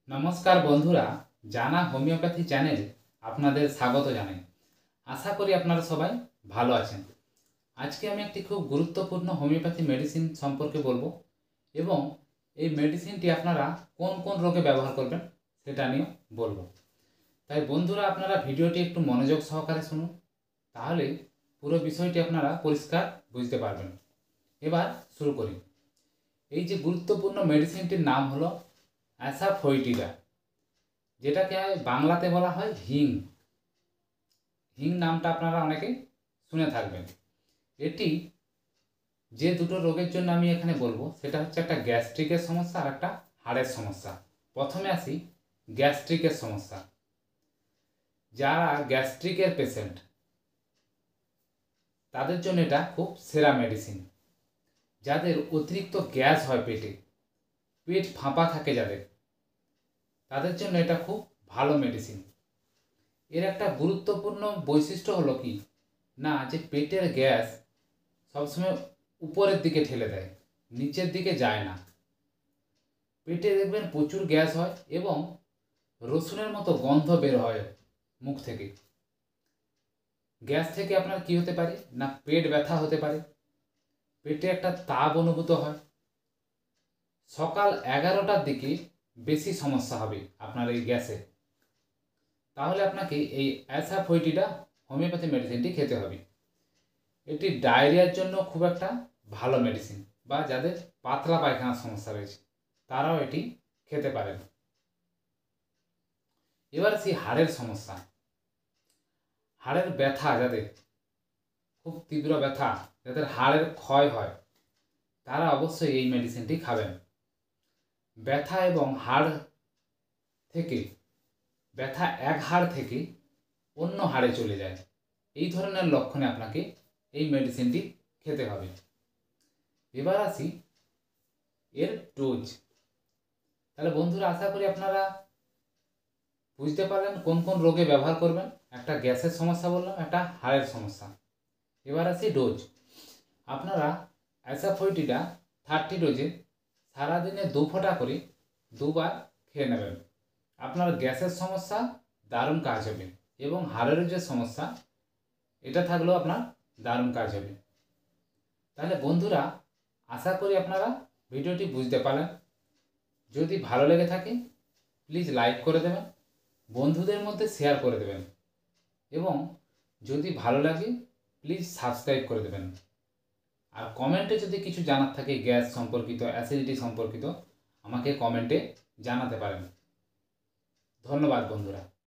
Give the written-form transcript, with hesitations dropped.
নমস্কার বন্ধুরা, জানা হোমিওপ্যাথি চ্যানেলে আপনাদের স্বাগত জানাই। আশা করি আপনারা সবাই ভালো আছেন। আজকে আমি একটি খুব গুরুত্বপূর্ণ হোমিওপ্যাথি মেডিসিন সম্পর্কে বলবো এবং এই মেডিসিনটি আপনারা কোন কোন রোগে ব্যবহার করবেন সেটা নিয়ে বলবো। তাই বন্ধুরা, আপনারা ভিডিওটি একটু মনোযোগ সহকারে শুনুন, তাহলে পুরো বিষয়টি আপনারা পরিষ্কার বুঝতে পারবেন। এবার শুরু করি। এই যে গুরুত্বপূর্ণ মেডিসিনটির নাম হলো অ্যাসাফোইটিডা, যেটাকে বাংলাতে বলা হয় হিং। হিং নামটা আপনারা অনেকেই শুনে থাকবেন। এটি যে দুটো রোগের জন্য আমি এখানে বলবো সেটা হচ্ছে একটা গ্যাস্ট্রিকের সমস্যা আর একটা হাড়ের সমস্যা। প্রথমে আসি গ্যাস্ট্রিকের সমস্যা। যারা গ্যাস্ট্রিকের পেশেন্ট তাদের জন্য এটা খুব সেরা মেডিসিন। যাদের অতিরিক্ত গ্যাস হয়, পেট ফাঁপা থাকে যাদের, তাদের জন্য এটা খুব ভালো মেডিসিন। এর একটা গুরুত্বপূর্ণ বৈশিষ্ট্য হলো কি না, যে পেটের গ্যাস সবসময় উপরের দিকে ঠেলে দেয়, নিচের দিকে যায় না। পেটে দেখবেন প্রচুর গ্যাস হয় এবং রসুনের মতো গন্ধ বের হয় মুখ থেকে। গ্যাস থেকে আপনার কি হতে পারে না, পেট ব্যথা হতে পারে, পেটে একটা তাপ অনুভূত হয়। সকাল 11টার দিকে বেশি সমস্যা হবে আপনার এই গ্যাসে। তাহলে আপনাকে এই অ্যাসাফোইটিডা হোমিওপ্যাথি মেডিসিনটি খেতে হবে। এটি ডায়রিয়ার জন্য খুব একটা ভালো মেডিসিন, বা যাদের পাতলা পায়খানার সমস্যা রয়েছে তারাও এটি খেতে পারেন। এবার সেই হাড়ের সমস্যা, হাড়ের ব্যথা, যাদের খুব তীব্র ব্যথা, যাদের হাড়ের ক্ষয় হয়, তারা অবশ্যই এই মেডিসিনটি খাবেন। ব্যথা এবং হাড় থেকে, ব্যথা এক হাড় থেকে অন্য হাড়ে চলে যায়, এই ধরনের লক্ষণে আপনাকে এই মেডিসিনটি খেতে হবে। এবার আসি এর ডোজ। তাহলে বন্ধুরা, আশা করি আপনারা বুঝতে পারলেন কোন কোন রোগে ব্যবহার করবেন। একটা গ্যাসের সমস্যা বললাম, একটা হাড়ের সমস্যা। এবার আসি ডোজ। আপনারা অ্যাসাফোইটিডা 30 ডোজে সারাদিনে 2 ফোঁটা করে 2 বার খেয়ে নেবেন। আপনার গ্যাসের সমস্যা দারুণ কাজ হবে এবং হাড়ের যে সমস্যা এটা থাকলেও আপনার দারুণ কাজ হবে। তাহলে বন্ধুরা, আশা করি আপনারা ভিডিওটি বুঝতে পারলেন। যদি ভালো লেগে থাকে প্লিজ লাইক করে দেবেন, বন্ধুদের মধ্যে শেয়ার করে দেবেন এবং যদি ভালো লাগে প্লিজ সাবস্ক্রাইব করে দেবেন। আর কমেন্টে যদি কিছু জানার থাকে গ্যাস সম্পর্কিত, অ্যাসিডিটি সম্পর্কিত, আমাকে কমেন্টে জানাতে পারেন। ধন্যবাদ বন্ধুরা।